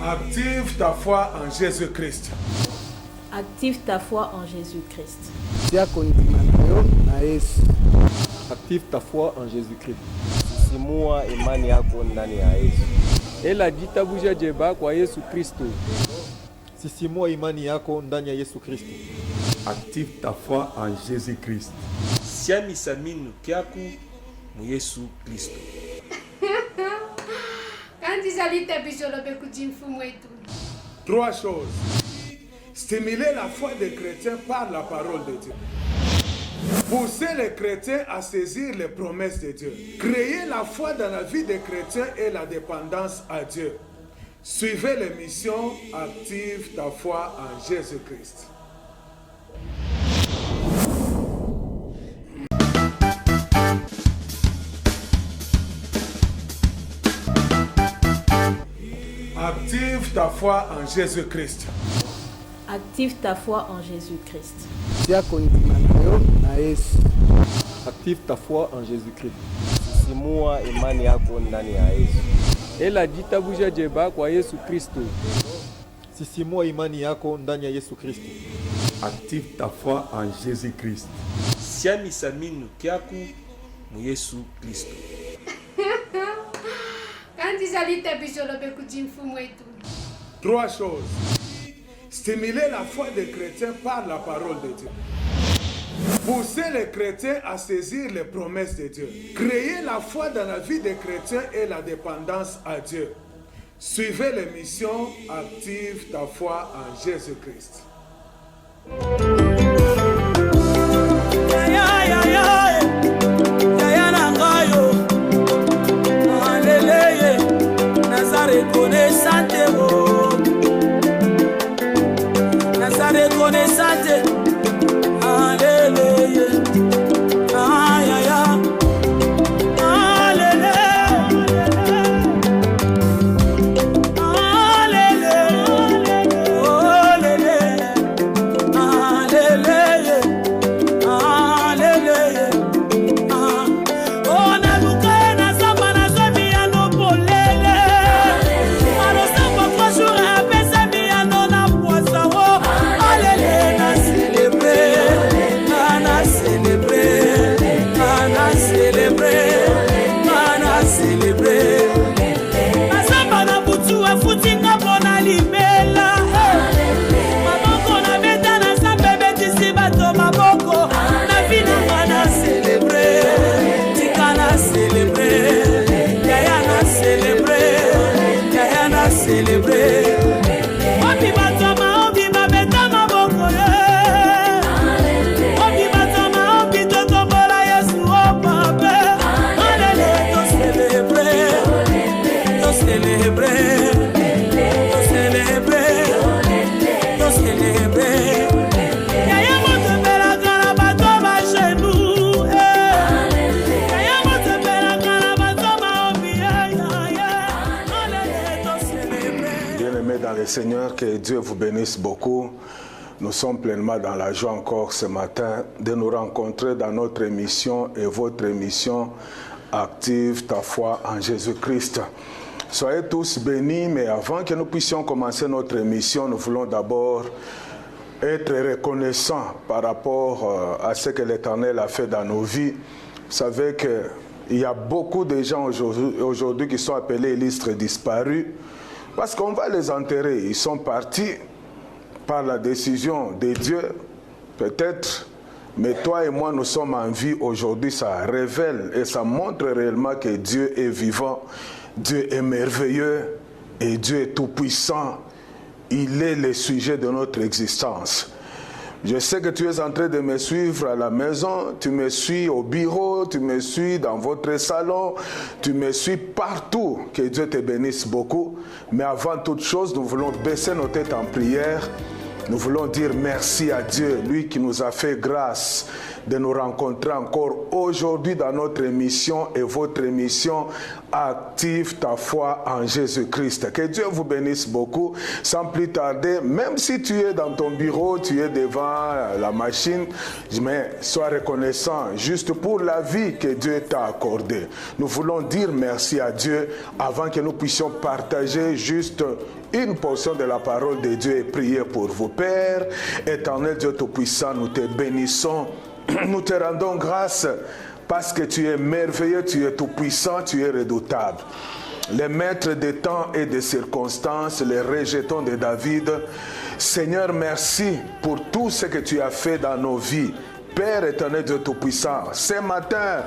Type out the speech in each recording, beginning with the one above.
Active ta foi en Jésus-Christ. Active ta foi en Jésus-Christ. Active ta foi en Jésus-Christ. Sisimua imani yako ndani ya Yesu. Ela jitabuja jeba kwa Yesu Kristo. Sisimua imani yako ndani ya Yesu Kristo. Active ta foi en Jésus-Christ. Siamisa minu kyako mu Yesu Kristo. Trois choses. Stimuler la foi des chrétiens par la parole de Dieu. Pousser les chrétiens à saisir les promesses de Dieu. Créer la foi dans la vie des chrétiens et la dépendance à Dieu. Suivez l'émission Active ta foi en Jésus-Christ. Active ta foi en Jésus-Christ. Active ta foi en Jésus-Christ. Active ta foi en Jésus-Christ. Sisimua imani yako ndani ya Yesu. Ela jitabuja jeba kwa Yesu Kristo. Sisimua imani yako ndani ya Yesu Kristo. Active ta foi en Jésus-Christ. Siamisa minu kyako mu Yesu Kristo. Trois choses. Stimuler la foi des chrétiens par la parole de Dieu. Pousser les chrétiens à saisir les promesses de Dieu. Créer la foi dans la vie des chrétiens et la dépendance à Dieu. Suivez l'émission Active ta foi en Jésus-Christ. Seigneur, que Dieu vous bénisse beaucoup. Nous sommes pleinement dans la joie encore ce matin de nous rencontrer dans notre émission et votre émission Active ta foi en Jésus-Christ. Soyez tous bénis, mais avant que nous puissions commencer notre émission, nous voulons d'abord être reconnaissants par rapport à ce que l'Éternel a fait dans nos vies. Vous savez qu'il y a beaucoup de gens aujourd'hui qui sont appelés illustres disparus. Parce qu'on va les enterrer. Ils sont partis par la décision de Dieu, peut-être. Mais toi et moi, nous sommes en vie aujourd'hui. Ça révèle et ça montre réellement que Dieu est vivant. Dieu est merveilleux et Dieu est tout-puissant. Il est le sujet de notre existence. Je sais que tu es en train de me suivre à la maison, tu me suis au bureau, tu me suis dans votre salon, tu me suis partout. Que Dieu te bénisse beaucoup. Mais avant toute chose, nous voulons baisser nos têtes en prière Nous voulons dire merci à Dieu, lui qui nous a fait grâce de nous rencontrer encore aujourd'hui dans notre émission et votre émission Active ta foi en Jésus-Christ. Que Dieu vous bénisse beaucoup. Sans plus tarder, même si tu es dans ton bureau, tu es devant la machine, mais sois reconnaissant juste pour la vie que Dieu t'a accordée. Nous voulons dire merci à Dieu avant que nous puissions partager juste une portion de la parole de Dieu et prier pour vous. Père, éternel Dieu Tout-Puissant, nous te bénissons, nous te rendons grâce parce que tu es merveilleux, tu es tout-puissant, tu es redoutable. Les maîtres des temps et des circonstances, les rejetons de David. Seigneur, merci pour tout ce que tu as fait dans nos vies. Père éternel Dieu Tout-Puissant, ce matin,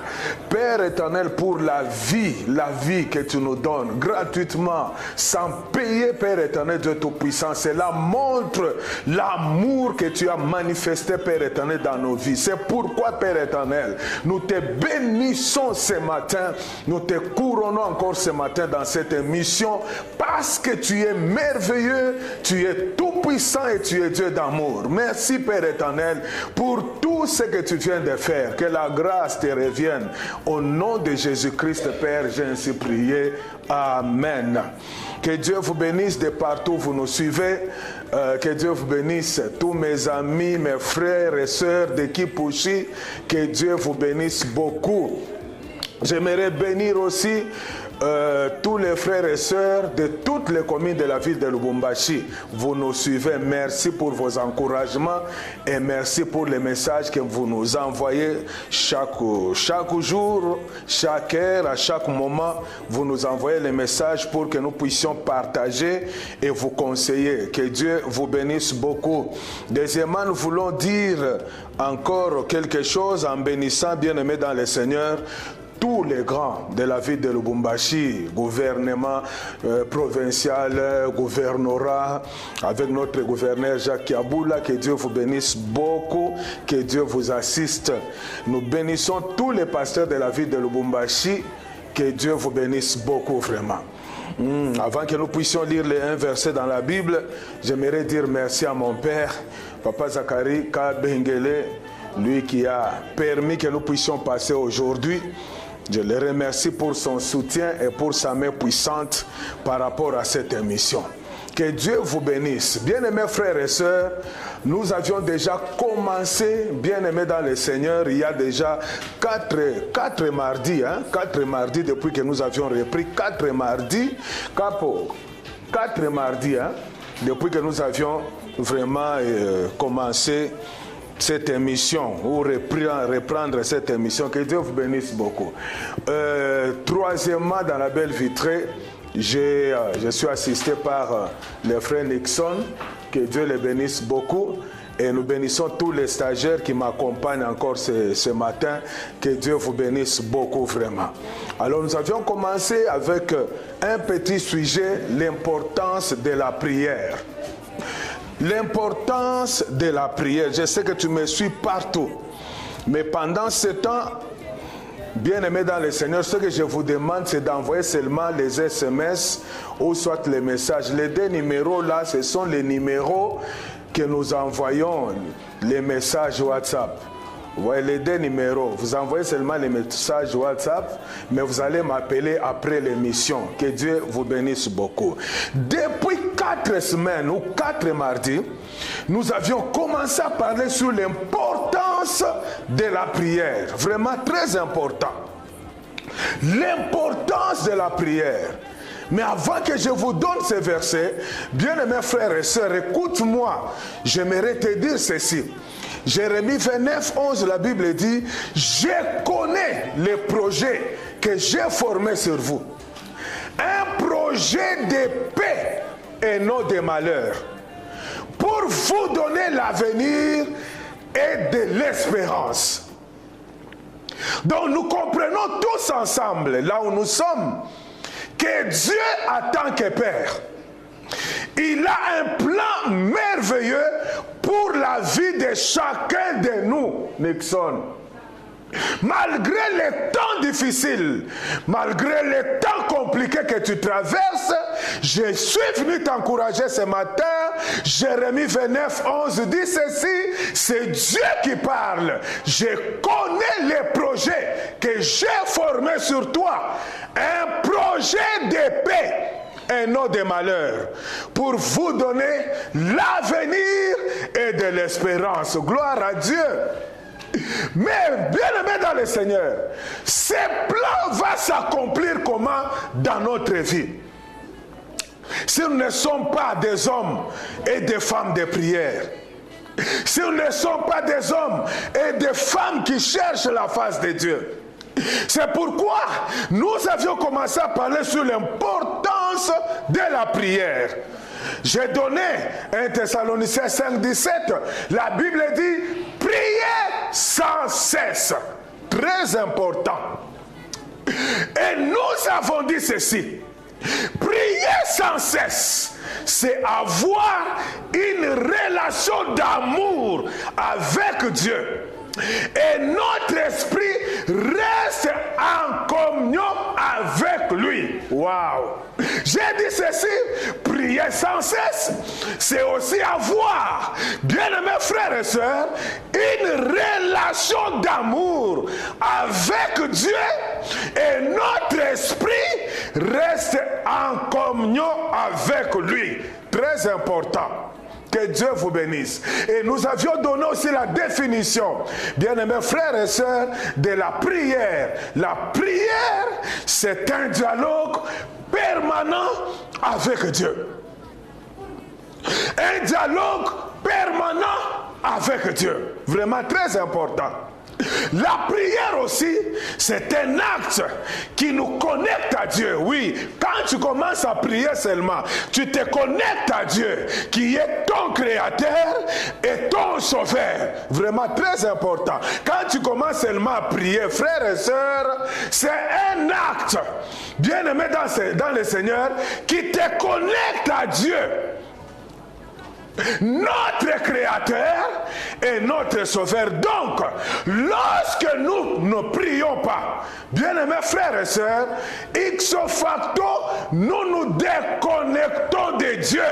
Père éternel, pour la vie que tu nous donnes gratuitement, sans payer, Père éternel Dieu Tout-Puissant, cela montre l'amour que tu as manifesté, Père éternel, dans nos vies. C'est pourquoi, Père éternel, nous te bénissons ce matin, nous te couronnons encore ce matin dans cette émission, parce que tu es merveilleux, tu es tout-puissant et tu es Dieu d'amour. Merci, Père éternel, pour tout ce que tu viens de faire, que la grâce te revienne. Au nom de Jésus-Christ, Père, j'ai ainsi prié. Amen. Que Dieu vous bénisse de partout où vous nous suivez. Que Dieu vous bénisse, tous mes amis, mes frères et sœurs d'équipe Ushi. Que Dieu vous bénisse beaucoup. J'aimerais bénir aussi tous les frères et sœurs de toutes les communes de la ville de Lubumbashi. Vous nous suivez, merci pour vos encouragements et merci pour les messages que vous nous envoyez chaque jour, chaque heure, à chaque moment. Vous nous envoyez les messages pour que nous puissions partager et vous conseiller. Que Dieu vous bénisse beaucoup. Deuxièmement, nous voulons dire encore quelque chose en bénissant, bien-aimés dans le Seigneur, tous les grands de la ville de Lubumbashi, gouvernement provincial, gouvernorat, avec notre gouverneur Jacques Kiaboula, que Dieu vous bénisse beaucoup, que Dieu vous assiste. Nous bénissons tous les pasteurs de la ville de Lubumbashi, que Dieu vous bénisse beaucoup vraiment. Avant que nous puissions lire les 1 verset dans la Bible, j'aimerais dire merci à mon père, Papa Zachary Kabengele, lui qui a permis que nous puissions passer aujourd'hui. Je le remercie pour son soutien et pour sa main puissante par rapport à cette émission. Que Dieu vous bénisse. Bien-aimés frères et sœurs, nous avions déjà commencé, bien-aimés dans le Seigneur, il y a déjà 4 mardis, 4 mardis depuis que nous avions repris, 4 mardis, depuis que nous avions vraiment commencé cette émission, ou reprendre cette émission. Que Dieu vous bénisse beaucoup. Troisièmement, dans la belle vitrée, je suis assisté par le frère Nixon. Que Dieu les bénisse beaucoup. Et nous bénissons tous les stagiaires qui m'accompagnent encore ce matin. Que Dieu vous bénisse beaucoup vraiment. Alors nous avions commencé avec un petit sujet, l'importance de la prière. L'importance de la prière. Je sais que tu me suis partout. Mais pendant ce temps, bien-aimés dans le Seigneur, ce que je vous demande, c'est d'envoyer seulement les SMS ou soit les messages. Les 2 numéros là, ce sont les numéros que nous envoyons, les messages WhatsApp. Vous voyez les 2 numéros. Vous envoyez seulement les messages WhatsApp, mais vous allez m'appeler après l'émission. Que Dieu vous bénisse beaucoup. Depuis 4 semaines ou 4 mardis, nous avions commencé à parler sur l'importance de la prière. Vraiment très important. L'importance de la prière. Mais avant que je vous donne ces versets, bien-aimés frères et sœurs, écoute-moi. J'aimerais te dire ceci. Jérémie 29, 11, la Bible dit « Je connais les projets que j'ai formés sur vous. Un projet de paix et non de malheur. Pour vous donner l'avenir et de l'espérance. » Donc nous comprenons tous ensemble, là où nous sommes, que Dieu, en tant que Père, il a un plan merveilleux pour la vie de chacun de nous, Nixon. Malgré les temps difficiles, malgré les temps compliqués que tu traverses, je suis venu t'encourager ce matin. Jérémie 29, 11 dit ceci, c'est Dieu qui parle. Je connais les projets que j'ai formés sur toi. Un projet de paix et non de malheur, pour vous donner l'avenir et de l'espérance. Gloire à Dieu. Mais bien aimé dans le Seigneur, ces plans vont s'accomplir comment dans notre vie? Si nous ne sommes pas des hommes et des femmes de prière, si nous ne sommes pas des hommes et des femmes qui cherchent la face de Dieu, c'est pourquoi nous avions commencé à parler sur l'importance de la prière. J'ai donné 1 Thessaloniciens 5, 17. La Bible dit, priez sans cesse. Très important. Et nous avons dit ceci. Prier sans cesse, c'est avoir une relation d'amour avec Dieu. Et notre esprit reste en communion avec lui. Waouh! J'ai dit ceci, prier sans cesse, c'est aussi avoir, bien-aimés frères et sœurs, une relation d'amour avec Dieu, et notre esprit reste en communion avec lui. Très important. Que Dieu vous bénisse. Et nous avions donné aussi la définition, bien-aimés frères et sœurs, de la prière. La prière, c'est un dialogue permanent avec Dieu. Un dialogue permanent avec Dieu. Vraiment très important. La prière aussi, c'est un acte qui nous connecte à Dieu. Oui, quand tu commences à prier seulement, tu te connectes à Dieu, qui est ton créateur et ton sauveur. Vraiment très important. Quand tu commences seulement à prier, frères et sœurs, c'est un acte, bien aimé dans le Seigneur, qui te connecte à Dieu, notre créateur et notre sauveur. Donc, lorsque nous ne prions pas, bien-aimés frères et sœurs, ipso facto, nous nous déconnectons de Dieu.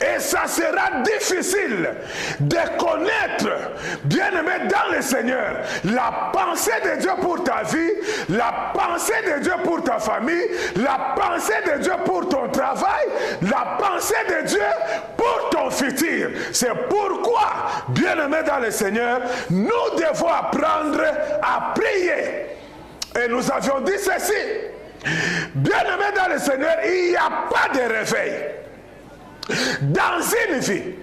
Et ça sera difficile de connaître, bien-aimé dans le Seigneur, la pensée de Dieu pour ta vie, la pensée de Dieu pour ta famille, la pensée de Dieu pour ton travail, la pensée de Dieu pour ton futur. C'est pourquoi, bien-aimé dans le Seigneur, nous devons apprendre à prier. Et nous avions dit ceci, bien-aimé dans le Seigneur, il n'y a pas de réveil dans une vie,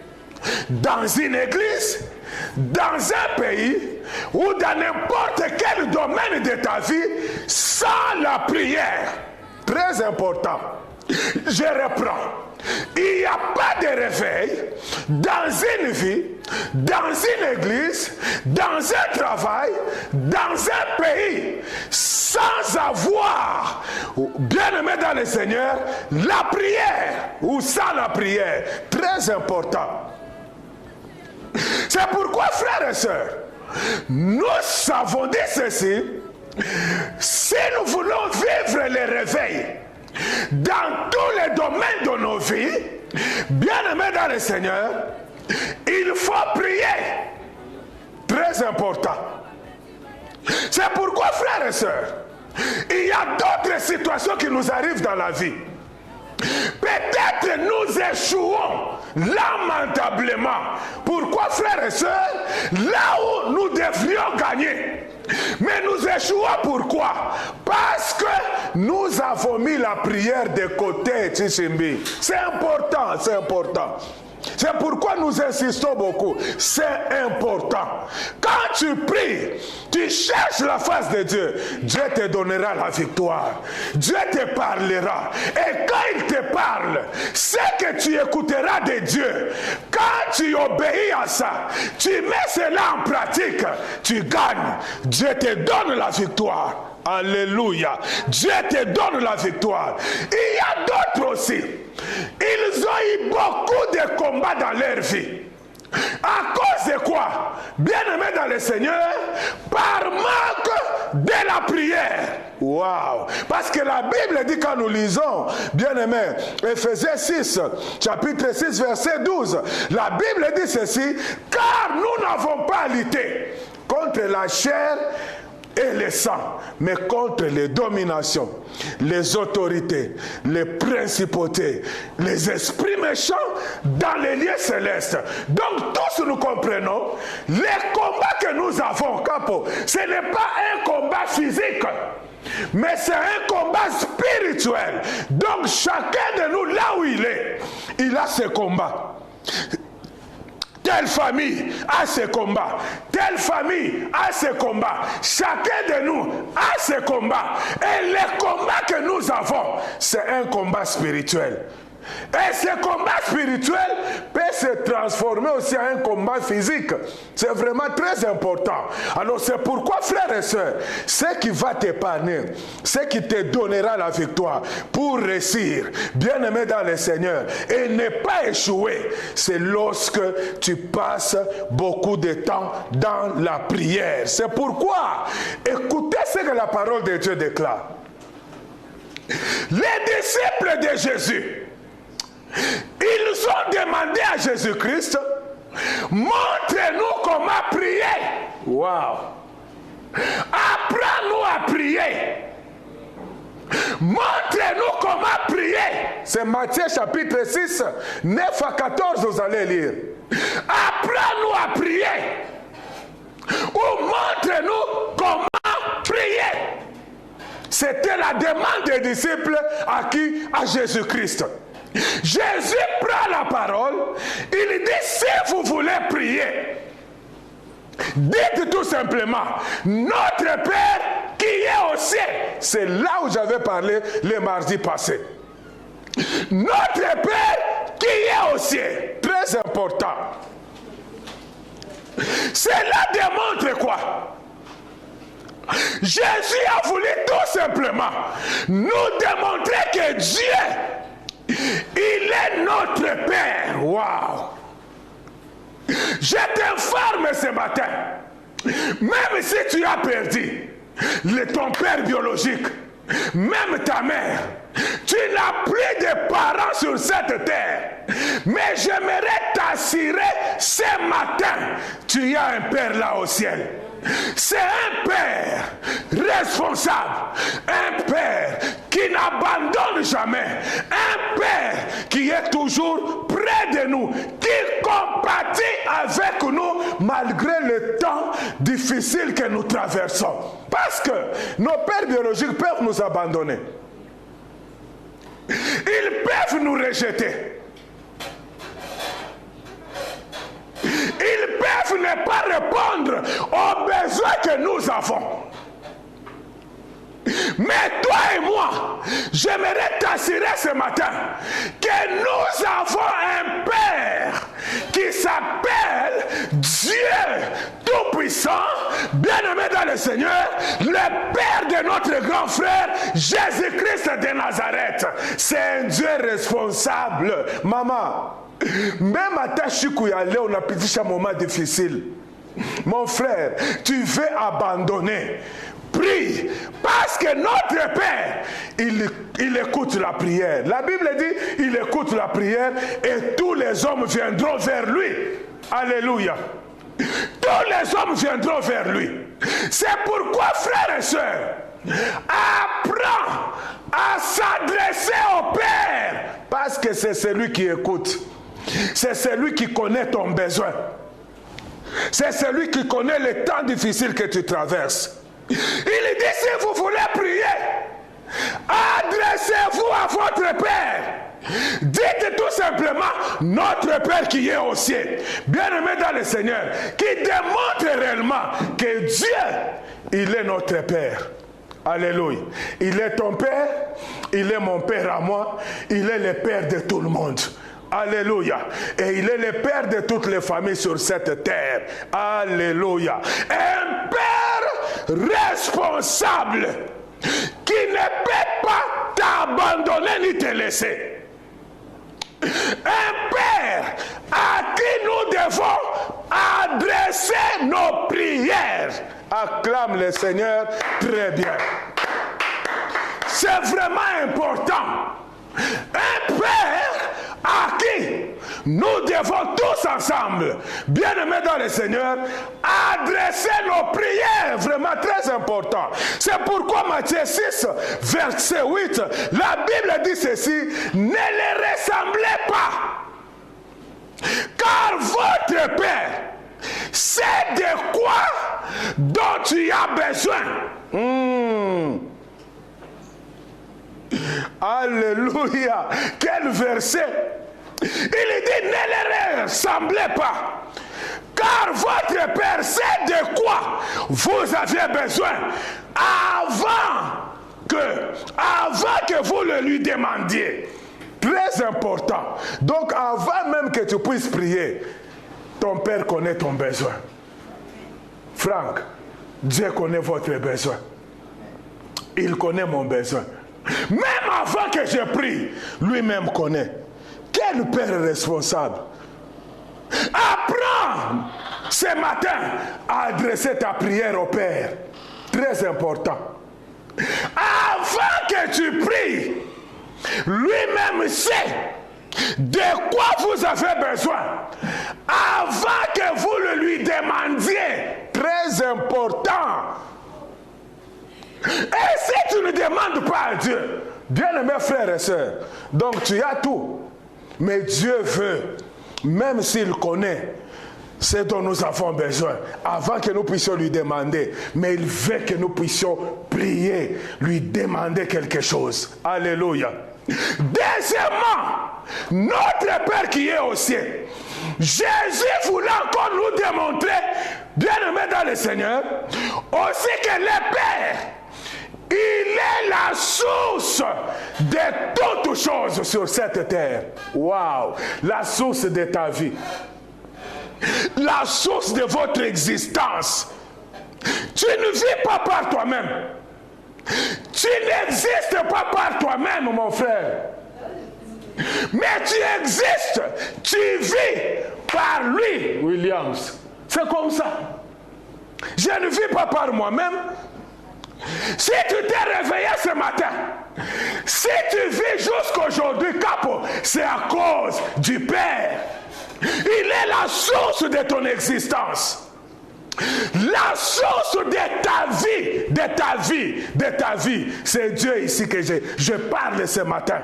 dans une église, dans un pays ou dans n'importe quel domaine de ta vie sans la prière. Très important. Je reprends. Il n'y a pas de réveil dans une vie, dans une église, dans un travail, dans un pays, sans avoir, bien aimé dans le Seigneur, la prière ou sans la prière. Très important. C'est pourquoi, frères et sœurs, nous avons dit ceci, si nous voulons vivre le réveil dans tous les domaines de nos vies, bien-aimés dans le Seigneur, il faut prier. Très important. C'est pourquoi, frères et sœurs, il y a d'autres situations qui nous arrivent dans la vie. Peut-être nous échouons lamentablement. Pourquoi, frères et sœurs? Là où nous devrions gagner, mais nous échouons. Pourquoi? Parce que nous avons mis la prière de côté, Tchimbi. C'est important, c'est important. C'est pourquoi nous insistons beaucoup. C'est important. Quand tu pries, tu cherches la face de Dieu. Dieu te donnera la victoire. Dieu te parlera. Et quand il te parle, c'est que tu écouteras de Dieu. Quand tu obéis à ça, tu mets cela en pratique, tu gagnes. Dieu te donne la victoire. Alléluia. Dieu te donne la victoire. Il y a d'autres aussi. Ils ont eu beaucoup de combats dans leur vie. À cause de quoi? Bien-aimé dans le Seigneur, par manque de la prière. Waouh! Parce que la Bible dit, quand nous lisons, bien-aimé, Éphésiens 6, chapitre 6, verset 12, la Bible dit ceci, car nous n'avons pas à lutter contre la chair et le sang, mais contre les dominations, les autorités, les principautés, les esprits méchants dans les lieux célestes. Donc tous nous comprenons, les combats que nous avons, Capo, ce n'est pas un combat physique, mais c'est un combat spirituel. Donc chacun de nous, là où il est, il a ses combats. Telle famille a ses combats. Telle famille a ses combats. Chacun de nous a ses combats. Et les combats que nous avons, c'est un combat spirituel. Et ce combat spirituel peut se transformer aussi en un combat physique. C'est vraiment très important. Alors c'est pourquoi, frères et sœurs, ce qui va t'épargner, ce qui te donnera la victoire pour réussir, bien-aimé dans le Seigneur, et ne pas échouer, c'est lorsque tu passes beaucoup de temps dans la prière. C'est pourquoi, écoutez ce que la parole de Dieu déclare. Les disciples de Jésus, ils ont demandé à Jésus-Christ, montre-nous comment prier. Waouh! Apprends-nous à prier. Montre-nous comment prier. C'est Matthieu chapitre 6, 9 à 14, vous allez lire. Apprends-nous à prier. Ou montre-nous comment prier. C'était la demande des disciples à qui? À Jésus-Christ. Jésus prend la parole, il dit, si vous voulez prier, dites tout simplement, notre Père qui est au ciel. C'est là où j'avais parlé le mardi passé. Notre Père qui est au ciel. Très important. Cela démontre quoi? Jésus a voulu tout simplement nous démontrer que Dieu, il est notre Père. Waouh! Je t'informe ce matin, même si tu as perdu ton père biologique, même ta mère, tu n'as plus de parents sur cette terre. Mais j'aimerais t'assurer ce matin, tu as un Père là au ciel. C'est un Père responsable, un Père qui n'abandonne jamais, un Père qui est toujours près de nous, qui compatit avec nous malgré le temps difficile que nous traversons. Parce que nos pères biologiques peuvent nous abandonner. Ils peuvent nous rejeter. Ils peuvent ne pas répondre aux besoins que nous avons. Mais toi et moi, j'aimerais t'assurer ce matin que nous avons un Père qui s'appelle Dieu Tout-Puissant, bien-aimé dans le Seigneur, le Père de notre grand frère Jésus-Christ de Nazareth. C'est un Dieu responsable. Maman, même à ta chikouyale, on a pété un moment difficile. Mon frère, tu veux abandonner. Prie, parce que notre Père, il écoute la prière. La Bible dit, il écoute la prière et tous les hommes viendront vers lui. Alléluia. Tous les hommes viendront vers lui. C'est pourquoi, frères et sœurs, apprends à s'adresser au Père, parce que c'est celui qui écoute. C'est celui qui connaît ton besoin. C'est celui qui connaît les temps difficiles que tu traverses. Il dit, si vous voulez prier, adressez-vous à votre Père. Dites tout simplement, notre Père qui est au ciel, bien-aimé dans le Seigneur, qui démontre réellement que Dieu, il est notre Père. Alléluia. Il est ton Père, il est mon Père à moi, il est le Père de tout le monde. Alléluia. Et il est le Père de toutes les familles sur cette terre. Alléluia. Un Père responsable qui ne peut pas t'abandonner ni te laisser. Un Père à qui nous devons adresser nos prières. Acclame le Seigneur très bien. C'est vraiment important. Un Père à qui nous devons tous ensemble, bien-aimés dans le Seigneur, adresser nos prières, vraiment très important. C'est pourquoi Matthieu 6, verset 8, la Bible dit ceci: ne les ressemblez pas, car votre Père sait de quoi dont tu as besoin. Alléluia. Quel verset. Il dit: ne les ressemblez pas, car votre Père sait de quoi vous avez besoin avant que vous le lui demandiez. Très important. Donc avant même que tu puisses prier, ton Père connaît ton besoin. Franck, Dieu connaît votre besoin. Il connaît mon besoin. Même avant que je prie, lui-même connaît. Quel Père est responsable? Apprends ce matin à adresser ta prière au Père. Très important. Avant que tu pries, lui-même sait de quoi vous avez besoin. Avant que vous le lui demandiez. Très important. Et si tu ne demandes pas à Dieu, bien-aimés frères et sœurs, donc tu as tout. Mais Dieu veut, même s'il connaît ce dont nous avons besoin, avant que nous puissions lui demander, mais il veut que nous puissions prier, lui demander quelque chose. Alléluia. Deuxièmement, notre Père qui est au ciel, Jésus voulait encore nous démontrer, bien-aimés dans le Seigneur, aussi que le Père, il est la source de toutes choses sur cette terre. Waouh! La source de ta vie. La source de votre existence. Tu ne vis pas par toi-même. Tu n'existes pas par toi-même, mon frère. Mais tu existes. Tu vis par lui, Williams. C'est comme ça. Je ne vis pas par moi-même. Si tu t'es réveillé ce matin, si tu vis jusqu'aujourd'hui, Capo, c'est à cause du Père. Il est la source de ton existence. La source de ta vie, c'est Dieu ici que je parle ce matin.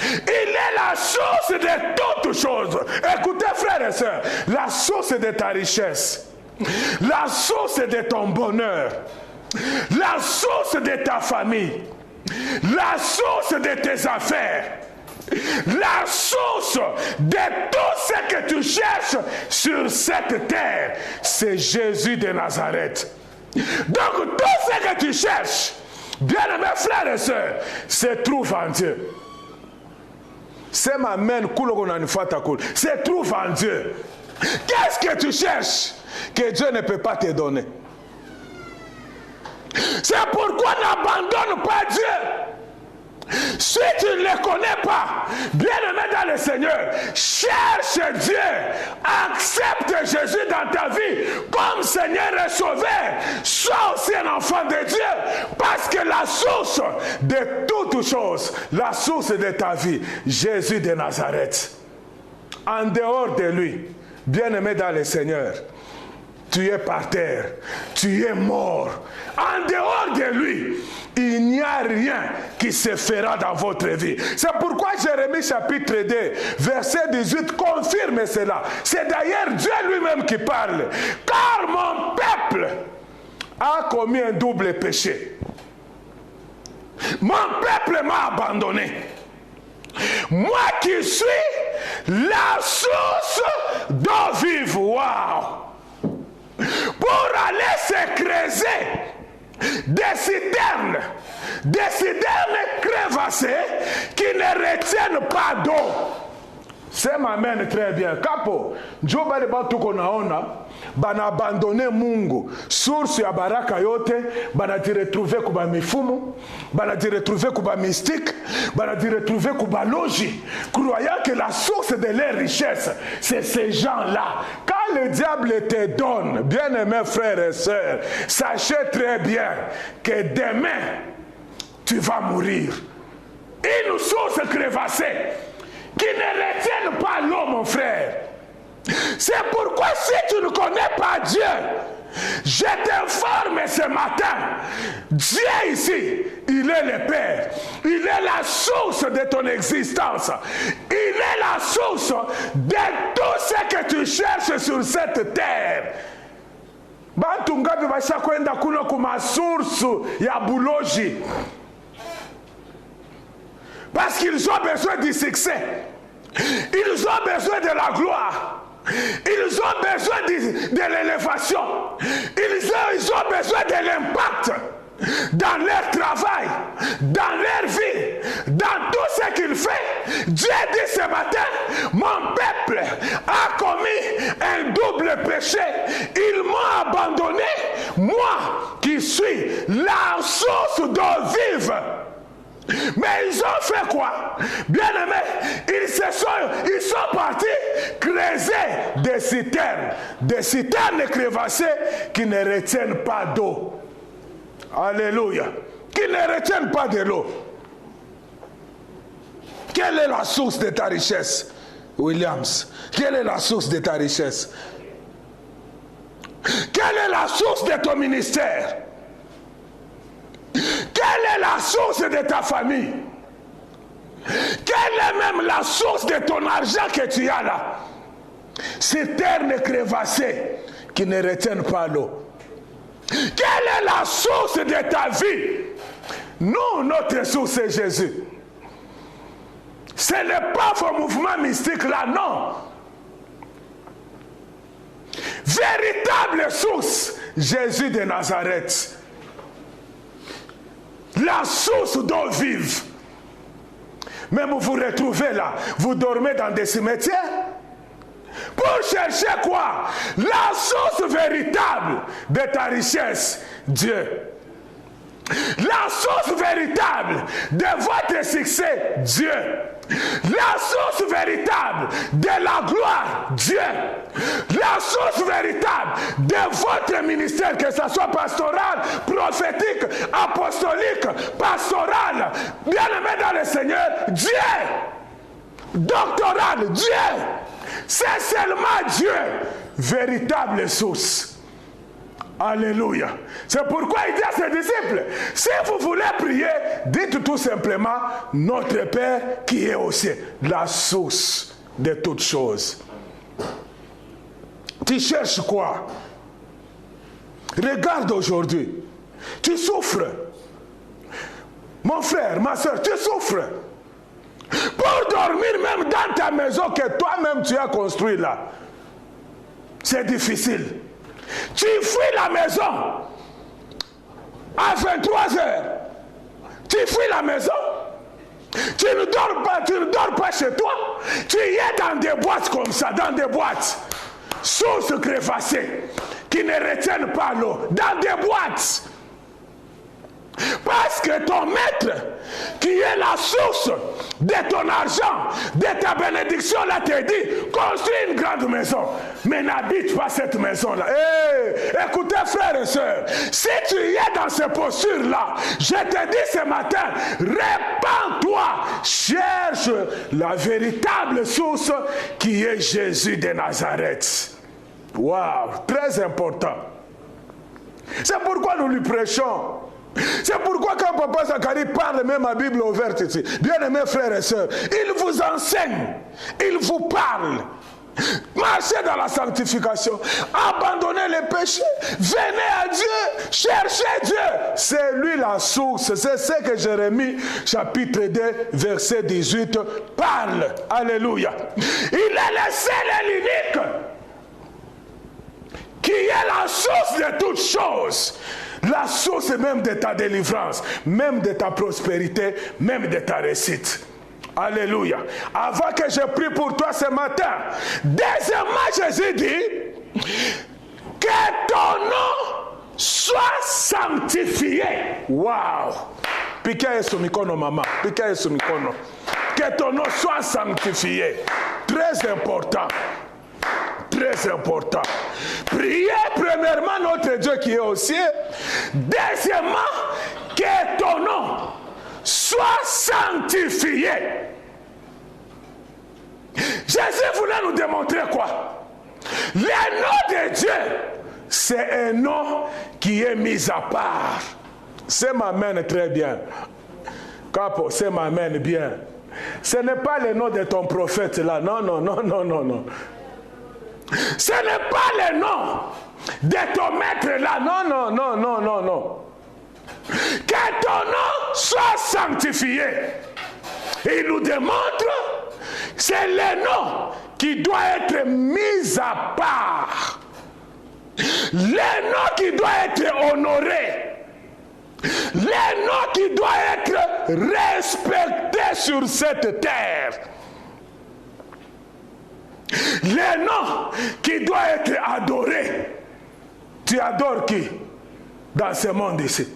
Il est la source de toutes choses. Écoutez, frères et sœurs, la source de ta richesse, la source de ton bonheur, la source de ta famille, la source de tes affaires, la source de tout ce que tu cherches sur cette terre, c'est Jésus de Nazareth. Donc tout ce que tu cherches, bien-aimés frères et sœurs, se trouve en Dieu. Se trouve en Dieu. Qu'est-ce que tu cherches que Dieu ne peut pas te donner? C'est pourquoi n'abandonne pas Dieu. Si tu ne le connais pas, bien-aimé dans le Seigneur, cherche Dieu, accepte Jésus dans ta vie comme Seigneur et Sauveur. Sois aussi un enfant de Dieu, parce que la source de toutes choses, la source de ta vie, Jésus de Nazareth. En dehors de lui, bien-aimé dans le Seigneur, tu es par terre, tu es mort. En dehors de lui, il n'y a rien qui se fera dans votre vie. C'est pourquoi Jérémie chapitre 2, verset 18 confirme cela. C'est d'ailleurs Dieu lui-même qui parle. Car mon peuple a commis un double péché. Mon peuple m'a abandonné. Moi qui suis la source d'eau vive. Waouh! Pour aller se creuser des citernes crevassées qui ne retiennent pas d'eau. Sema amen très bien. Kapo, njo bale batu konaona bana abandonné Mungu, source ya baraka yote, bana di retrouver kuba mifumu, bana di retrouver kuba mystique, bana di retrouver kuba logi, croyant que la source de leur richesse, c'est ces gens-là. Quand le diable te donne, bien-aimés frères et sœurs, sachez très bien que demain, tu vas mourir. Une source crévassée qui ne retienne pas l'eau, mon frère. C'est pourquoi si tu ne connais pas Dieu, je t'informe ce matin, Dieu ici, il est le Père, il est la source de ton existence, il est la source de tout ce que tu cherches sur cette terre. Bantu ngapi bashakwenda kuno kuma source ya buloji, parce qu'ils ont besoin du succès, ils ont besoin de la gloire, ils ont besoin de l'élévation, ils ont besoin de l'impact dans leur travail, dans leur vie, dans tout ce qu'ils font. Dieu dit ce matin, mon peuple a commis un double péché. Ils m'ont abandonné, moi qui suis la source d'eau vive. Mais ils ont fait quoi? Bien aimé, ils sont partis creuser des citernes crévassées qui ne retiennent pas d'eau. Alléluia. Qui ne retiennent pas de l'eau. Quelle est la source de ta richesse, Williams? Quelle est la source de ta richesse? Quelle est la source de ton ministère? Quelle est la source de ta famille? Quelle est même la source de ton argent que tu as là? Citernes crévassées qui ne retiennent pas l'eau. Quelle est la source de ta vie? Nous, notre source c'est Jésus. Ce n'est pas vos mouvements mystiques là, non. Véritable source, Jésus de Nazareth. La source d'eau vive. Même vous vous retrouvez là, vous dormez dans des cimetières pour chercher quoi? La source véritable de ta richesse, Dieu. La source véritable de votre succès, Dieu. La source véritable de la gloire, Dieu. La source véritable de votre ministère, que ce soit pastoral, prophétique, apostolique, pastoral, bien-aimé dans le Seigneur, Dieu. Doctoral, Dieu. C'est seulement Dieu, véritable source. Alléluia. C'est pourquoi il dit à ses disciples, si vous voulez prier, dites tout simplement, notre Père qui est au ciel, la source de toutes choses. Tu cherches quoi? Regarde aujourd'hui. Tu souffres. Mon frère, ma soeur, tu souffres. Pour dormir même dans ta maison que toi-même tu as construit là, c'est difficile. Tu fuis la maison à 23 heures. Tu fuis la maison. Tu ne dors pas chez toi. Tu y es dans des boîtes comme ça, dans des boîtes. Sources crévassées qui ne retiennent pas l'eau. Dans des boîtes. Parce que ton maître, qui est la source de ton argent, de ta bénédiction, là te dit, construis une grande maison, mais n'habite pas cette maison-là. Écoutez frères et sœurs, si tu es dans ces postures-là, je te dis ce matin, répands-toi, cherche la véritable source qui est Jésus de Nazareth. Waouh, très important. C'est pourquoi nous lui prêchons. C'est pourquoi quand Papa Zacharie parle, même à Bible ouverte ici, bien-aimés frères et sœurs, il vous enseigne, il vous parle. Marchez dans la sanctification, abandonnez les péchés, venez à Dieu, cherchez Dieu. C'est lui la source, c'est ce que Jérémie chapitre 2 verset 18 parle. Alléluia. Il est le seul et l'unique qui est la source de toutes choses. La source même de ta délivrance, même de ta prospérité, même de ta réussite. Alléluia. Avant que je prie pour toi ce matin, deuxièmement, Jésus dit que ton nom soit sanctifié. Waouh! Piquez Yesu mikono, maman. Piquez Yesu mikono. Que ton nom soit sanctifié. Très important. Très important. Priez premièrement notre Dieu qui est aux cieux. Deuxièmement, que ton nom soit sanctifié. Jésus voulait nous démontrer quoi? Le nom de Dieu, c'est un nom qui est mis à part. C'est m'amène très bien. Capo, c'est m'amène bien. Ce n'est pas le nom de ton prophète là. Non, non, non, non, non, non. Ce n'est pas le nom de ton maître là. Non, non, non, non, non, non. Que ton nom soit sanctifié. Il nous démontre, c'est le nom qui doit être mis à part. Le nom qui doit être honoré. Le nom qui doit être respecté sur cette terre. Le nom qui doit être adoré. Tu adores qui dans ce monde ici?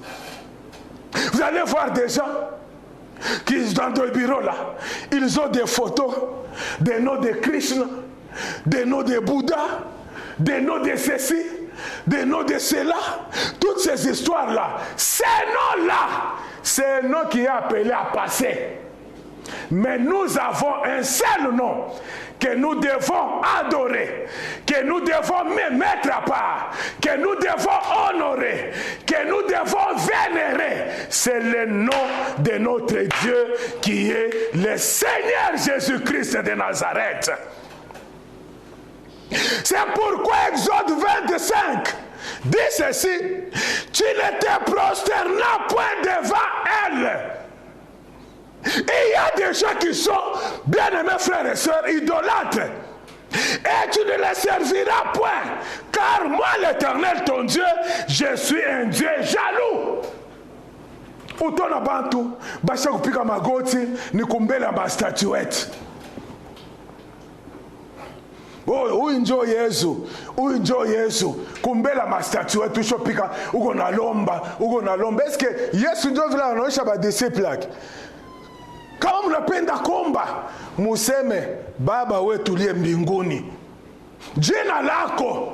Vous allez voir des gens qui, dans le bureau là, ils ont des photos, des noms de Krishna, des noms de Bouddha, des noms de ceci, des noms de cela, toutes ces histoires-là. Ces noms-là, c'est un nom qui est appelé à passer. Mais nous avons un seul nom que nous devons adorer, que nous devons mettre à part, que nous devons honorer, que nous devons vénérer. C'est le nom de notre Dieu qui est le Seigneur Jésus-Christ de Nazareth. C'est pourquoi Exode 25 dit ceci: tu ne te prosternas point devant elle. Et il y a des gens qui sont, bien-aimés frères et sœurs, idolâtres. Et tu ne les serviras point. Car moi, l'Éternel, ton Dieu, je suis un Dieu jaloux. Utona bantu, basha kupika magoti, ni kumbele ma statuette. Oh, uinjo Yesu, uinjo Yesu, kumbela ma statuette, ushopika, uko na lomba. Est-ce que Yesu ndio vile anaonyesha ba disciple yake? Kama mnapenda komba, museme Baba wetu uliye mbinguni. Jina lako.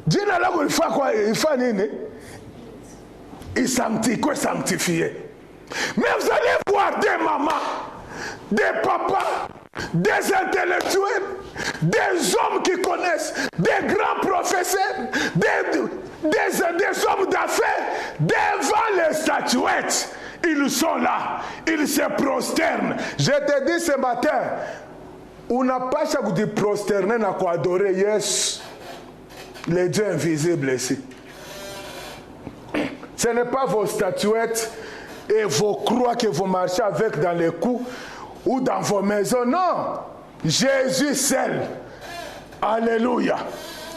Jina lako ifaa nini? Sanctifié. Mais vous allez voir des mamans, des papas, des intellectuels, des hommes qui connaissent, des grands professeurs, des hommes d'affaires, devant les statuettes. Ils sont là, ils se prosternent. Je te dis ce matin, on n'a pas chaque de prosterner na quoi adorer yes, les dieux invisibles ici. Ce n'est pas vos statuettes et vos croix que vous marchez avec dans les coups ou dans vos maisons. Non, Jésus seul, alléluia,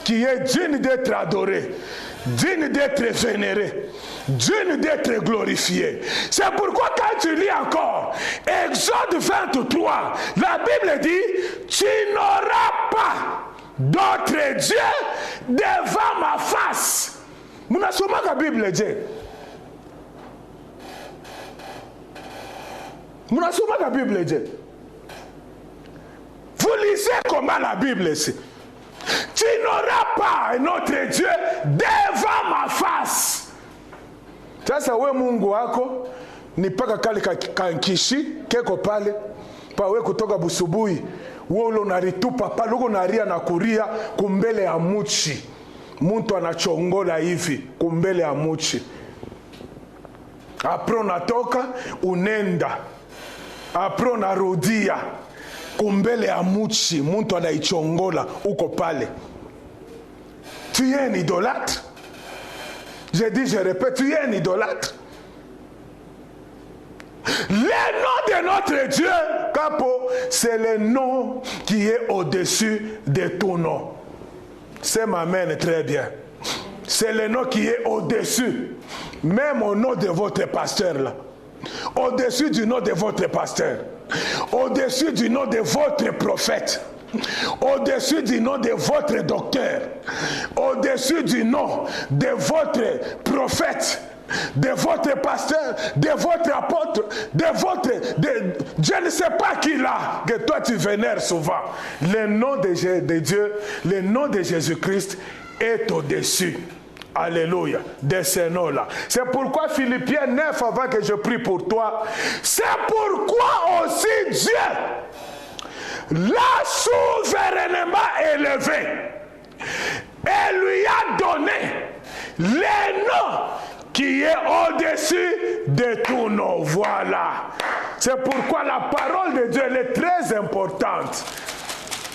qui est digne d'être adoré, digne d'être vénéré, digne d'être glorifié. C'est pourquoi quand tu lis encore Exode 23, la Bible dit: tu n'auras pas d'autre Dieu devant ma face. Munasoma la Bible dit. Munasoma la Bible dit. Vous lisez comment la Bible ici. Tu n'auras pas un autre Dieu devant ma face. Sasa we Mungu wako ni paka kale kankishi keko pale pa we kutoka busubuhi wewe unaritupa pale uko naria na kuria kumbele ya muchi. Muntu anachongola hivi kumbele ya muchi. Apro natoka unenda. Apro narudia kumbele ya muchi. Muntu anaichongola uko pale. Tu es un idolâtre. Je dis, je répète, tu es un idolâtre. Le nom de notre Dieu, Capo, c'est le nom qui est au-dessus de tout nom. Ça m'amène très bien. C'est le nom qui est au-dessus. Même au nom de votre pasteur là. au-dessus du nom de votre pasteur, au-dessus du nom de votre prophète, au-dessus du nom de votre docteur, au-dessus du nom de votre prophète, de votre pasteur, de votre apôtre, je ne sais pas qui là, que toi tu vénères souvent. Le nom de Dieu, le nom de Jésus-Christ est au-dessus. Alléluia, de ces noms-là. C'est pourquoi Philippiens 9, avant que je prie pour toi, c'est pourquoi aussi Dieu l'a souverainement élevé et lui a donné les noms qui est au-dessus de tous nos. Voilà. C'est pourquoi la parole de Dieu elle est très importante.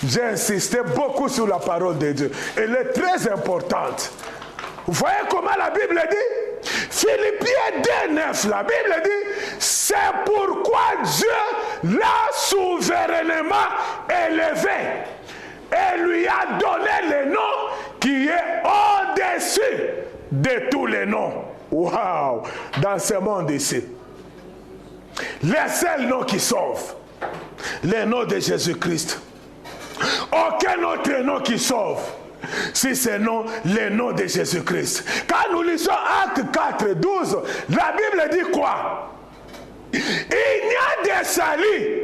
J'ai insisté beaucoup sur la parole de Dieu. Elle est très importante. Vous voyez comment la Bible dit? Philippiens 2, 9, la Bible dit, c'est pourquoi Dieu l'a souverainement élevé et lui a donné le nom qui est au-dessus de tous les noms. Waouh! Dans ce monde ici, les seuls noms qui sauvent, le nom de Jésus-Christ. Aucun autre nom qui sauve, si c'est le nom de Jésus-Christ. Quand nous lisons Actes 4, 12, la Bible dit quoi? Il n'y a de salut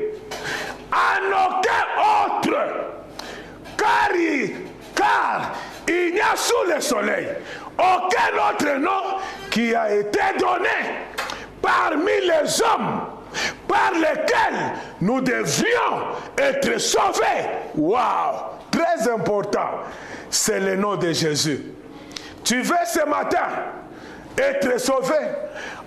en aucun autre, car il n'y a sous le soleil aucun autre nom qui a été donné parmi les hommes par lesquels nous devions être sauvés. Waouh! Très important. C'est le nom de Jésus. Tu veux ce matin être sauvé,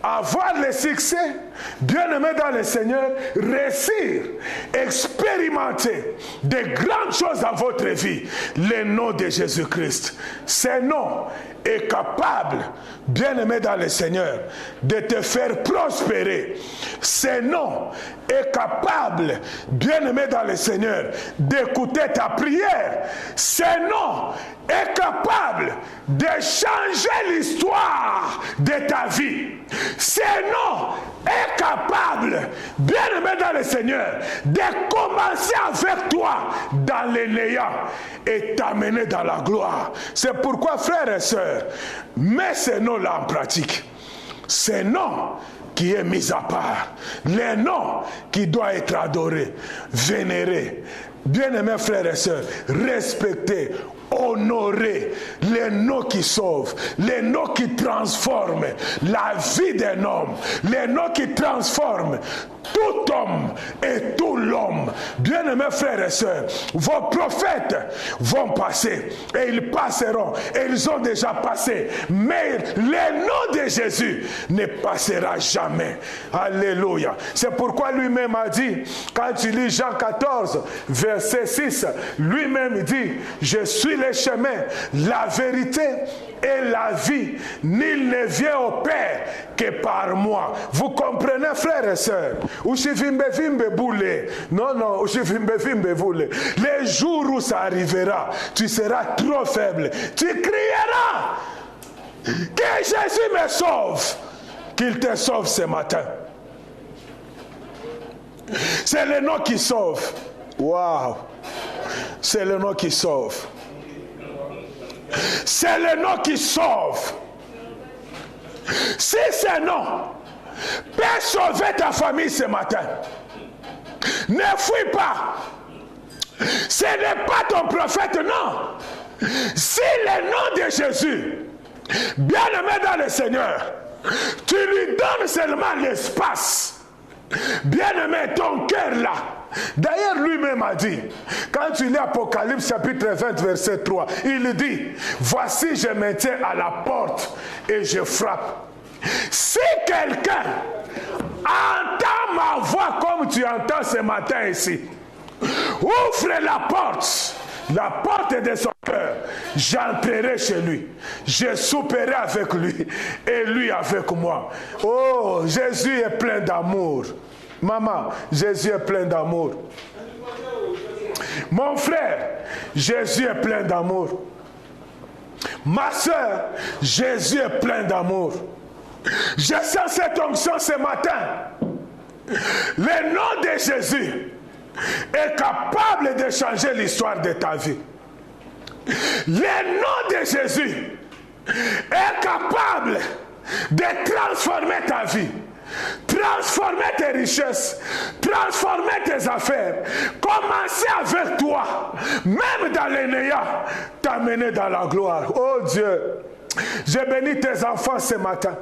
avoir le succès, bien-aimé dans le Seigneur, réussir, expérimenter de grandes choses dans votre vie. Le nom de Jésus-Christ. Ce nom est capable, bien-aimé dans le Seigneur, de te faire prospérer. Ce nom est capable, bien-aimé dans le Seigneur, d'écouter ta prière. Ce nom est capable de changer l'histoire de ta vie. Ce nom est capable, bien-aimé dans le Seigneur, de commencer avec toi dans les néants et t'amener dans la gloire. C'est pourquoi, frères et sœurs, mets ce nom-là en pratique. Ce nom qui est mis à part, le nom qui doit être adoré, vénéré. Bien-aimés frères et sœurs, respectez, honorer les noms qui sauvent, les noms qui transforment la vie d'un homme, les noms qui transforment tout homme et tout l'homme. Bien-aimés frères et sœurs, vos prophètes vont passer et ils passeront et ils ont déjà passé, mais le nom de Jésus ne passera jamais. Alléluia. C'est pourquoi lui-même a dit, quand tu lis Jean 14 verset 6, lui-même dit, je suis le chemin, la vérité et la vie. Nul ne vient au Père que par moi. Vous comprenez, frères et sœurs? Non, les jours où ça arrivera, tu seras trop faible. Tu crieras que Jésus me sauve. Qu'il te sauve ce matin. C'est le nom qui sauve. Waouh! C'est le nom qui sauve. C'est le nom qui sauve. Si ce nom peut sauver ta famille ce matin, ne fuis pas. Ce n'est pas ton prophète, non. Si le nom de Jésus, bien-aimé dans le Seigneur, tu lui donnes seulement l'espace, bien-aimé, ton cœur là. D'ailleurs, lui-même a dit, quand tu lis Apocalypse chapitre 20, verset 3, il dit, voici je me tiens à la porte et je frappe. Si quelqu'un entend ma voix comme tu entends ce matin ici, ouvre la porte de son cœur, j'entrerai chez lui, je souperai avec lui et lui avec moi. Oh, Jésus est plein d'amour. Maman, Jésus est plein d'amour. Mon frère, Jésus est plein d'amour. Ma soeur, Jésus est plein d'amour. Je sens cette onction ce matin. Le nom de Jésus est capable de changer l'histoire de ta vie. Le nom de Jésus est capable de transformer ta vie, transformer tes richesses, transformer tes affaires. Commencer avec toi, même dans les néants, t'amener dans la gloire. Oh Dieu, j'ai béni tes enfants ce matin.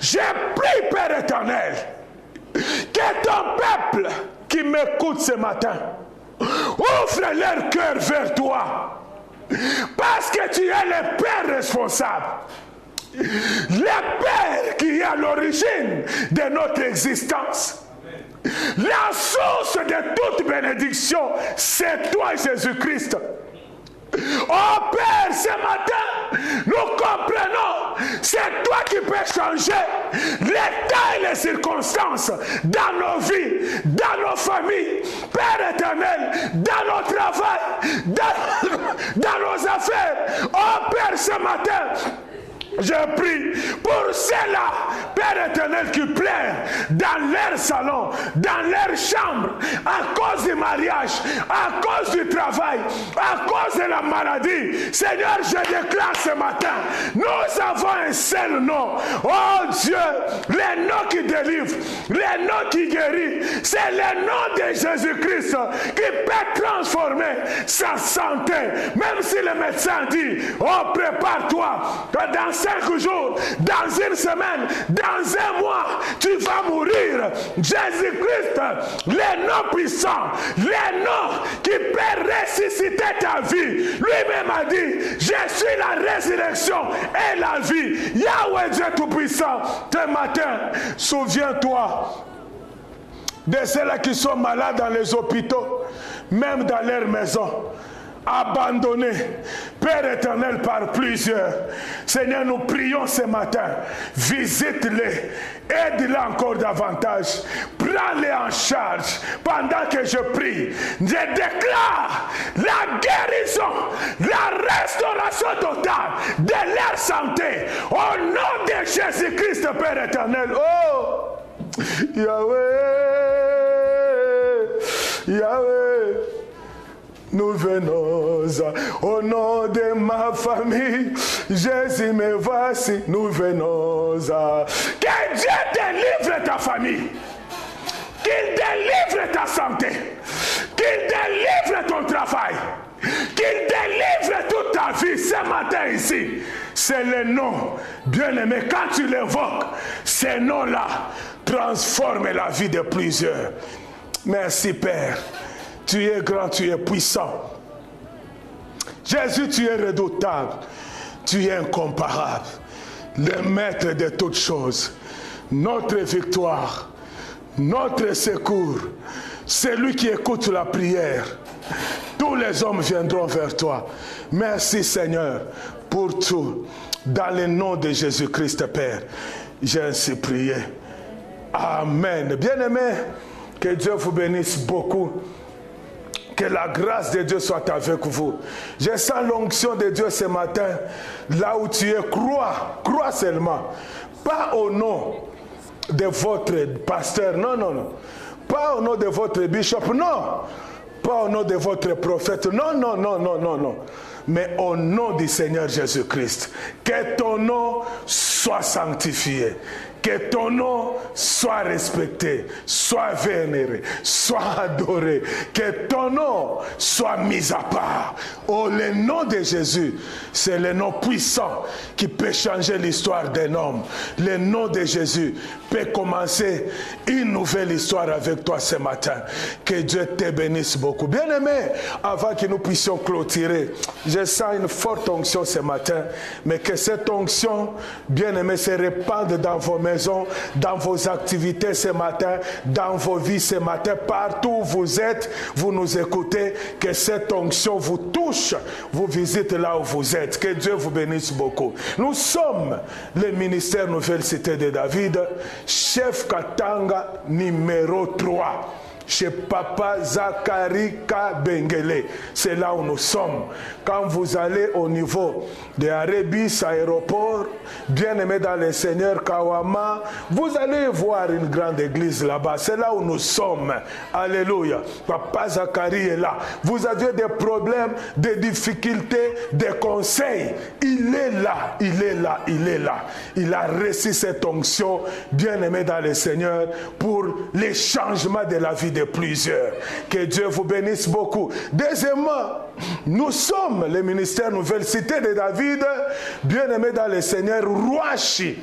J'ai prié, Père éternel, que ton peuple qui m'écoute ce matin ouvre leur cœur vers toi, parce que tu es le Père responsable, le Père qui est à l'origine de notre existence. La source de toute bénédiction, c'est toi, Jésus-Christ. Oh Père, ce matin, nous comprenons, c'est toi qui peux changer l'état et les circonstances dans nos vies, dans nos familles, Père éternel, dans nos travail, dans nos affaires. Oh Père, ce matin, je prie pour ceux-là, Père éternel, qui pleurent dans leur salon, dans leur chambre, à cause du mariage, à cause du travail, à cause de la maladie. Seigneur, je déclare ce matin, nous avons un seul nom. Oh Dieu, le nom qui délivre, le nom qui guérit, c'est le nom de Jésus-Christ qui peut transformer sa santé. Même si le médecin dit, oh prépare-toi, dans 5 jours, dans une semaine, dans un mois, tu vas mourir. Jésus-Christ, le nom puissant, le nom qui peut ressusciter ta vie. Lui-même a dit, je suis la résurrection et la vie. Yahweh Dieu Tout-Puissant, ce matin, souviens-toi de ceux-là qui sont malades dans les hôpitaux, même dans leur maison, abandonnés, Père éternel, par plusieurs. Seigneur, nous prions ce matin, visite-les, aide-les encore davantage, prends-les en charge. Pendant que je prie, je déclare la guérison, la restauration totale de leur santé, au nom de Jésus-Christ, Père éternel. Oh, Yahweh, Yahweh, nous venons au nom de ma famille. Jésus, me voici, nous venons. Que Dieu délivre ta famille. Qu'il délivre ta santé. Qu'il délivre ton travail. Qu'il délivre toute ta vie ce matin ici. C'est le nom, bien-aimé, quand tu l'évoques, ce nom-là transforme la vie de plusieurs. Merci Père. Tu es grand, tu es puissant. Jésus, tu es redoutable. Tu es incomparable. Le maître de toutes choses. Notre victoire. Notre secours. Celui qui écoute la prière. Tous les hommes viendront vers toi. Merci Seigneur pour tout. Dans le nom de Jésus-Christ, Père, j'ai ainsi prié. Amen. Bien-aimés, que Dieu vous bénisse beaucoup. Que la grâce de Dieu soit avec vous. Je sens l'onction de Dieu ce matin. Là où tu es, crois seulement. Pas au nom de votre pasteur, non. Pas au nom de votre bishop, non. Pas au nom de votre prophète, non. Mais au nom du Seigneur Jésus-Christ. Que ton nom soit sanctifié. Que ton nom soit respecté, soit vénéré, soit adoré. Que ton nom soit mis à part. Oh, le nom de Jésus, c'est le nom puissant qui peut changer l'histoire d'un homme. Le nom de Jésus peut commencer une nouvelle histoire avec toi ce matin. Que Dieu te bénisse beaucoup. Bien-aimé, avant que nous puissions clôturer, je sens une forte onction ce matin, mais que cette onction, bien-aimé, se répande dans vos mains, dans vos activités ce matin, dans vos vies ce matin, partout où vous êtes, vous nous écoutez, que cette onction vous touche, vous visite là où vous êtes. Que Dieu vous bénisse beaucoup. Nous sommes le ministère Nouvelle Cité de David, chef Katanga numéro 3. chez Papa Zachary Kabengele. C'est là où nous sommes. Quand vous allez au niveau de Arebis aéroport, bien aimé dans le Seigneur Kawama, vous allez voir une grande église là-bas. C'est là où nous sommes. Alléluia. Papa Zachary est là. Vous avez des problèmes, des difficultés, des conseils. Il est là, il est là, il est là. Il a reçu cette onction, bien aimé dans le Seigneur, pour les changements de la vie de plusieurs. Que Dieu vous bénisse beaucoup. Deuxièmement, nous sommes le ministère Nouvelle Cité de David, bien aimé dans le Seigneur, Rouachi,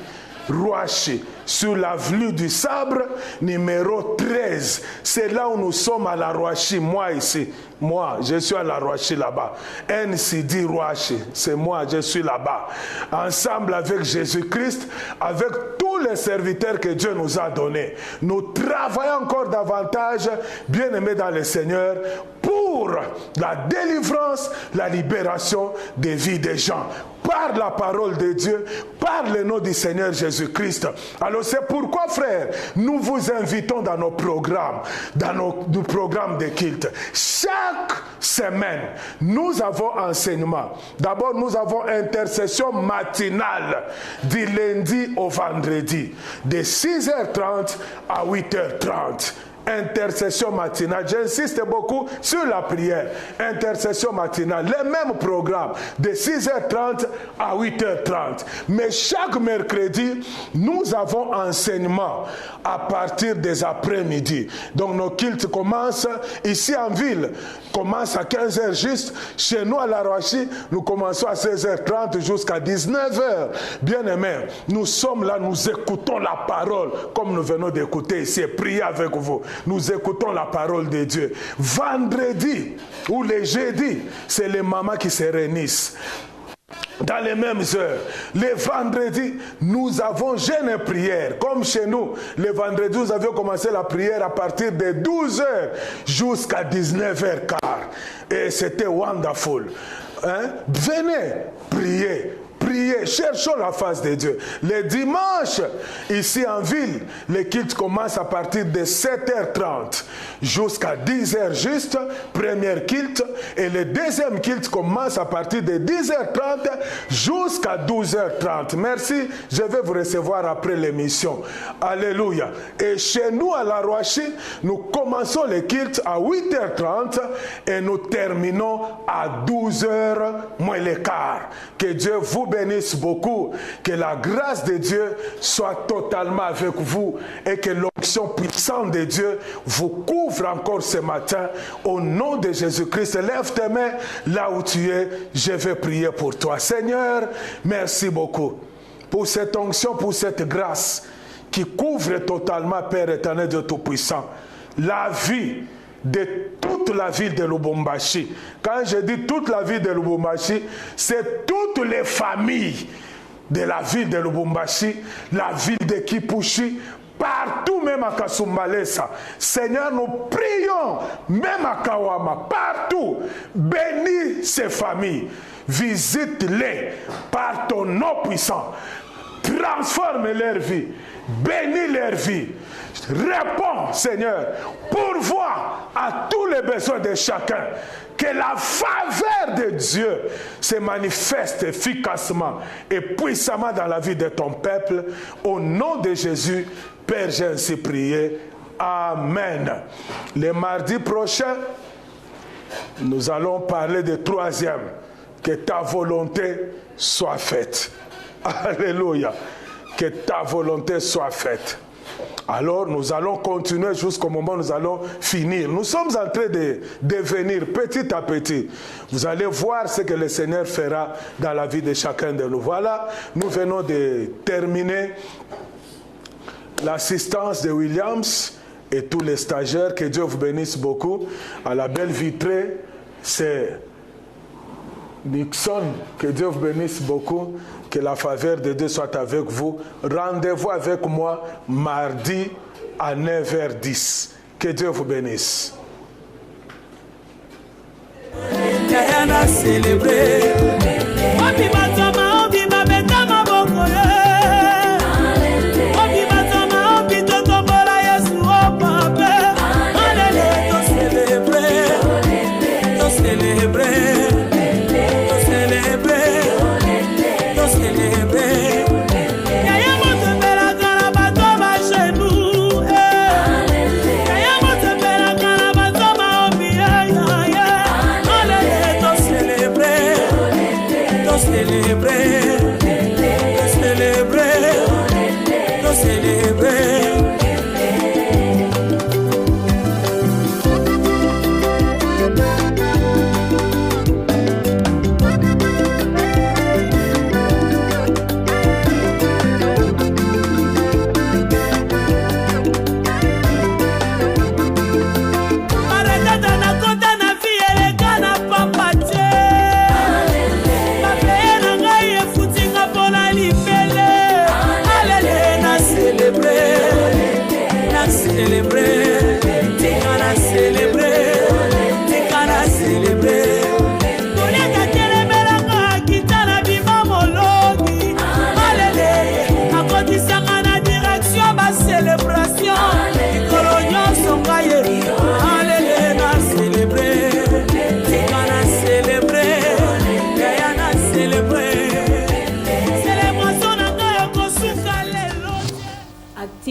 sur l'avenue du Sabre, numéro 13. C'est là où nous sommes à la Rouachi, moi ici. Moi, je suis à la Rouachi là-bas. NCD Rouachi, c'est moi, je suis là-bas. Ensemble avec Jésus-Christ, avec tous les serviteurs que Dieu nous a donnés. Nous travaillons encore davantage, bien aimés dans le Seigneur, pour la délivrance, la libération des vies des gens. Par la parole de Dieu, par le nom du Seigneur Jésus-Christ. Alors c'est pourquoi, frère, nous vous invitons dans nos programmes, dans nos programmes de culte. Chaque semaine, nous avons enseignement. D'abord, nous avons intercession matinale du lundi au vendredi, de 6h30 à 8h30. Intercession matinale, j'insiste beaucoup sur la prière. Intercession matinale, les mêmes programmes de 6h30 à 8h30. Mais chaque mercredi, nous avons enseignement à partir des après-midi. Donc nos cultes commencent ici en ville, commencent à 15h juste. Chez nous à la Rouachi, nous commençons à 16h30 jusqu'à 19h. Bien aimés, nous sommes là, nous écoutons la parole comme nous venons d'écouter ici et prier avec vous. Nous écoutons la parole de Dieu. Vendredi ou les jeudis, c'est les mamans qui se réunissent dans les mêmes heures. Les vendredis, nous avons jeûne et prière. Comme chez nous, les vendredis, nous avions commencé la prière à partir de 12h jusqu'à 19h15. Et c'était wonderful. Venez prier. Priez, cherchons la face de Dieu. Les dimanches, ici en ville, les cultes commencent à partir de 7h30 jusqu'à 10h juste, première culte, et le deuxième culte commence à partir de 10h30 jusqu'à 12h30. Merci, je vais vous recevoir après l'émission. Alléluia. Et chez nous à la Rouachi, nous commençons les cultes à 8h30 et nous terminons à 12h moins le quart. Que Dieu vous bénisse beaucoup, que la grâce de Dieu soit totalement avec vous et que l'onction puissante de Dieu vous couvre encore ce matin. Au nom de Jésus-Christ, lève tes mains là où tu es, je vais prier pour toi. Seigneur, merci beaucoup pour cette onction, pour cette grâce qui couvre totalement, Père éternel de Tout-Puissant, la vie de toute la ville de Lubumbashi. Quand je dis toute la ville de Lubumbashi, c'est toutes les familles de la ville de Lubumbashi, la ville de Kipushi, partout, même à Kasumbalesa. Seigneur, nous prions, même à Kawama, partout, bénis ces familles, visite-les par ton nom puissant, transforme leur vie, bénis leur vie. Réponds, Seigneur, pourvois à tous les besoins de chacun. Que la faveur de Dieu se manifeste efficacement et puissamment dans la vie de ton peuple. Au nom de Jésus, Père, j'ai ainsi prié. Amen. Le mardi prochain, nous allons parler du troisième. Que ta volonté soit faite. Alléluia. Que ta volonté soit faite. Alors nous allons continuer jusqu'au moment où nous allons finir. Nous sommes en train de devenir petit à petit. Vous allez voir ce que le Seigneur fera dans la vie de chacun de nous. Voilà, nous venons de terminer l'assistance de Williams et tous les stagiaires. Que Dieu vous bénisse beaucoup. À la belle vitrée, c'est Nixon. Que Dieu vous bénisse beaucoup. Que la faveur de Dieu soit avec vous. Rendez-vous avec moi mardi à 9h10. Que Dieu vous bénisse. Alléluia. célébrer.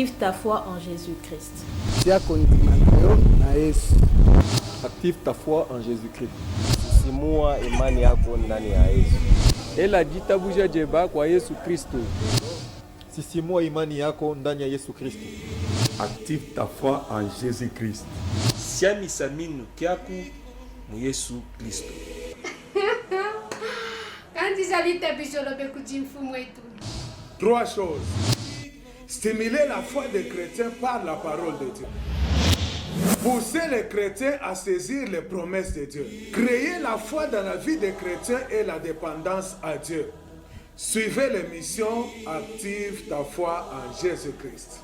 Active ta foi en Jésus-Christ. Active ta foi en Jésus-Christ. Sisimua imani yako ndani ya Yesu. Ela jitabuja jeba kwa Yesu Kristo. Sisimua imani yako ndani ya Yesu Kristo. Active ta foi en Jésus-Christ. siamisa minu kyako mu Yesu Kristo. Trois choses. Stimuler la foi des chrétiens par la parole de Dieu. Pousser les chrétiens à saisir les promesses de Dieu. Créer la foi dans la vie des chrétiens et la dépendance à Dieu. Suivez l'émission Active ta foi en Jésus-Christ.